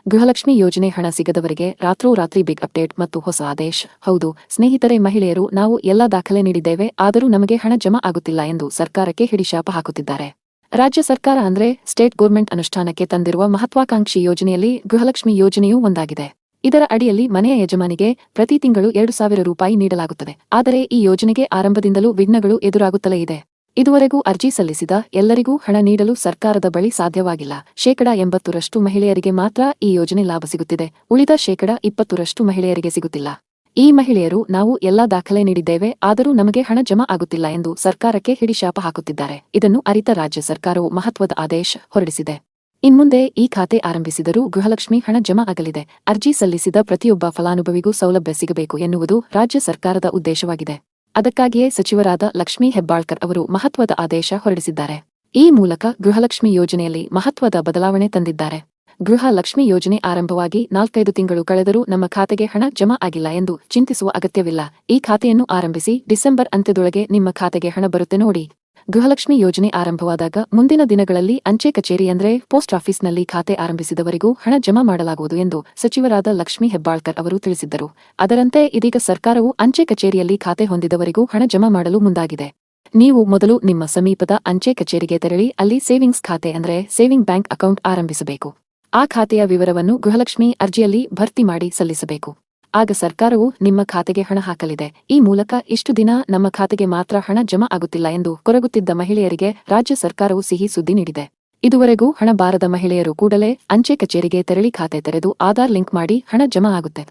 ಗೃಹಲಕ್ಷ್ಮಿ ಯೋಜನೆ ಹಣ ಸಿಗದವರಿಗೆ ರಾತ್ರೋರಾತ್ರಿ ಬಿಗ್ ಅಪ್ಡೇಟ್ ಮತ್ತು ಹೊಸ ಆದೇಶ. ಹೌದು ಸ್ನೇಹಿತರೆ, ಮಹಿಳೆಯರು ನಾವು ಎಲ್ಲಾ ದಾಖಲೆ ನೀಡಿದ್ದೇವೆ, ಆದರೂ ನಮಗೆ ಹಣ ಜಮಾ ಆಗುತ್ತಿಲ್ಲ ಎಂದು ಸರ್ಕಾರಕ್ಕೆ ಹಿಡಿಶಾಪ ಹಾಕುತ್ತಿದ್ದಾರೆ. ರಾಜ್ಯ ಸರ್ಕಾರ ಅಂದ್ರೆ ಸ್ಟೇಟ್ ಗೌರ್ಮೆಂಟ್ ಅನುಷ್ಠಾನಕ್ಕೆ ತಂದಿರುವ ಮಹತ್ವಾಕಾಂಕ್ಷಿ ಯೋಜನೆಯಲ್ಲಿ ಗೃಹಲಕ್ಷ್ಮಿ ಯೋಜನೆಯೂ ಒಂದಾಗಿದೆ. ಇದರ ಅಡಿಯಲ್ಲಿ ಮನೆಯ ಯಜಮಾನಿಗೆ ಪ್ರತಿ ತಿಂಗಳು 2,000 ರೂಪಾಯಿ ನೀಡಲಾಗುತ್ತದೆ. ಆದರೆ ಈ ಯೋಜನೆಗೆ ಆರಂಭದಿಂದಲೂ ವಿಘ್ನಗಳು ಎದುರಾಗುತ್ತಲೇ ಇದೆ. ಇದುವರೆಗೂ ಅರ್ಜಿ ಸಲ್ಲಿಸಿದ ಎಲ್ಲರಿಗೂ ಹಣ ನೀಡಲು ಸರ್ಕಾರದ ಬಳಿ ಸಾಧ್ಯವಾಗಿಲ್ಲ. 80% ಮಹಿಳೆಯರಿಗೆ ಮಾತ್ರ ಈ ಯೋಜನೆ ಲಾಭ ಸಿಗುತ್ತಿದೆ. ಉಳಿದ 20% ಮಹಿಳೆಯರಿಗೆ ಸಿಗುತ್ತಿಲ್ಲ. ಈ ಮಹಿಳೆಯರು ನಾವು ಎಲ್ಲಾ ದಾಖಲೆ ನೀಡಿದ್ದೇವೆ, ಆದರೂ ನಮಗೆ ಹಣ ಜಮಾ ಆಗುತ್ತಿಲ್ಲ ಎಂದು ಸರ್ಕಾರಕ್ಕೆ ಹಿಡಿಶಾಪ ಹಾಕುತ್ತಿದ್ದಾರೆ. ಇದನ್ನು ಅರಿತ ರಾಜ್ಯ ಸರ್ಕಾರವು ಮಹತ್ವದ ಆದೇಶ ಹೊರಡಿಸಿದೆ. ಇನ್ಮುಂದೆ ಈ ಖಾತೆ ಆರಂಭಿಸಿದರೂ ಗೃಹಲಕ್ಷ್ಮಿ ಹಣ ಜಮಾ ಆಗಲಿದೆ. ಅರ್ಜಿ ಸಲ್ಲಿಸಿದ ಪ್ರತಿಯೊಬ್ಬ ಫಲಾನುಭವಿಗೂ ಸೌಲಭ್ಯ ಸಿಗಬೇಕು ಎನ್ನುವುದು ರಾಜ್ಯ ಸರ್ಕಾರದ ಉದ್ದೇಶವಾಗಿದೆ. ಅದಕ್ಕಾಗಿಯೇ ಸಚಿವರಾದ ಲಕ್ಷ್ಮೀ ಹೆಬ್ಬಾಳ್ಕರ್ ಅವರು ಮಹತ್ವದ ಆದೇಶ ಹೊರಡಿಸಿದ್ದಾರೆ. ಈ ಮೂಲಕ ಗೃಹಲಕ್ಷ್ಮಿ ಯೋಜನೆಯಲ್ಲಿ ಮಹತ್ವದ ಬದಲಾವಣೆ ತಂದಿದ್ದಾರೆ. ಗೃಹ ಲಕ್ಷ್ಮಿ ಯೋಜನೆ ಆರಂಭವಾಗಿ 4-5 ತಿಂಗಳು ಕಳೆದರೂ ನಮ್ಮ ಖಾತೆಗೆ ಹಣ ಜಮಾ ಆಗಿಲ್ಲ ಎಂದು ಚಿಂತಿಸುವ ಅಗತ್ಯವಿಲ್ಲ. ಈ ಖಾತೆಯನ್ನು ಆರಂಭಿಸಿ ಡಿಸೆಂಬರ್ ಅಂತ್ಯದೊಳಗೆ ನಿಮ್ಮ ಖಾತೆಗೆ ಹಣ ಬರುತ್ತೆ ನೋಡಿ. ಗೃಹಲಕ್ಷ್ಮಿ ಯೋಜನೆ ಆರಂಭವಾದಾಗ ಮುಂದಿನ ದಿನಗಳಲ್ಲಿ ಅಂಚೆ ಕಚೇರಿ ಅಂದ್ರೆ ಪೋಸ್ಟ್ ಆಫೀಸ್ನಲ್ಲಿ ಖಾತೆ ಆರಂಭಿಸಿದವರಿಗೂ ಹಣ ಜಮಾ ಮಾಡಲಾಗುವುದು ಎಂದು ಸಚಿವರಾದ ಲಕ್ಷ್ಮೀ ಹೆಬ್ಬಾಳ್ಕರ್ ಅವರು ತಿಳಿಸಿದ್ದರು. ಅದರಂತೆ ಇದೀಗ ಸರ್ಕಾರವು ಅಂಚೆ ಕಚೇರಿಯಲ್ಲಿ ಖಾತೆ ಹೊಂದಿದವರಿಗೂ ಹಣ ಜಮಾ ಮಾಡಲು ಮುಂದಾಗಿದೆ. ನೀವು ಮೊದಲು ನಿಮ್ಮ ಸಮೀಪದ ಅಂಚೆ ಕಚೇರಿಗೆ ತೆರಳಿ ಅಲ್ಲಿ ಸೇವಿಂಗ್ಸ್ ಖಾತೆ ಅಂದ್ರೆ ಸೇವಿಂಗ್ ಬ್ಯಾಂಕ್ ಅಕೌಂಟ್ ಆರಂಭಿಸಬೇಕು. ಆ ಖಾತೆಯ ವಿವರವನ್ನು ಗೃಹಲಕ್ಷ್ಮಿ ಅರ್ಜಿಯಲ್ಲಿ ಭರ್ತಿ ಮಾಡಿ ಸಲ್ಲಿಸಬೇಕು. ಆಗ ಸರ್ಕಾರವು ನಿಮ್ಮ ಖಾತೆಗೆ ಹಣ ಹಾಕಲಿದೆ. ಈ ಮೂಲಕ ಇಷ್ಟು ದಿನ ನಮ್ಮ ಖಾತೆಗೆ ಮಾತ್ರ ಹಣ ಜಮಾ ಆಗುತ್ತಿಲ್ಲ ಎಂದು ಕೊರಗುತ್ತಿದ್ದ ಮಹಿಳೆಯರಿಗೆ ರಾಜ್ಯ ಸರ್ಕಾರವು ಸಿಹಿ ಸುದ್ದಿ ನೀಡಿದೆ. ಇದುವರೆಗೂ ಹಣ ಬಾರದ ಮಹಿಳೆಯರು ಕೂಡಲೇ ಅಂಚೆ ಕಚೇರಿಗೆ ತೆರಳಿ ಖಾತೆ ತೆರೆದು ಆಧಾರ್ ಲಿಂಕ್ ಮಾಡಿ ಹಣ ಜಮಾ ಆಗುತ್ತೆ.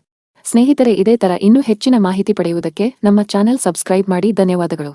ಸ್ನೇಹಿತರೆ, ಇದೇ ತರ ಇನ್ನೂ ಹೆಚ್ಚಿನ ಮಾಹಿತಿ ಪಡೆಯುವುದಕ್ಕೆ ನಮ್ಮ ಚಾನೆಲ್ ಸಬ್ಸ್ಕ್ರೈಬ್ ಮಾಡಿ. ಧನ್ಯವಾದಗಳು.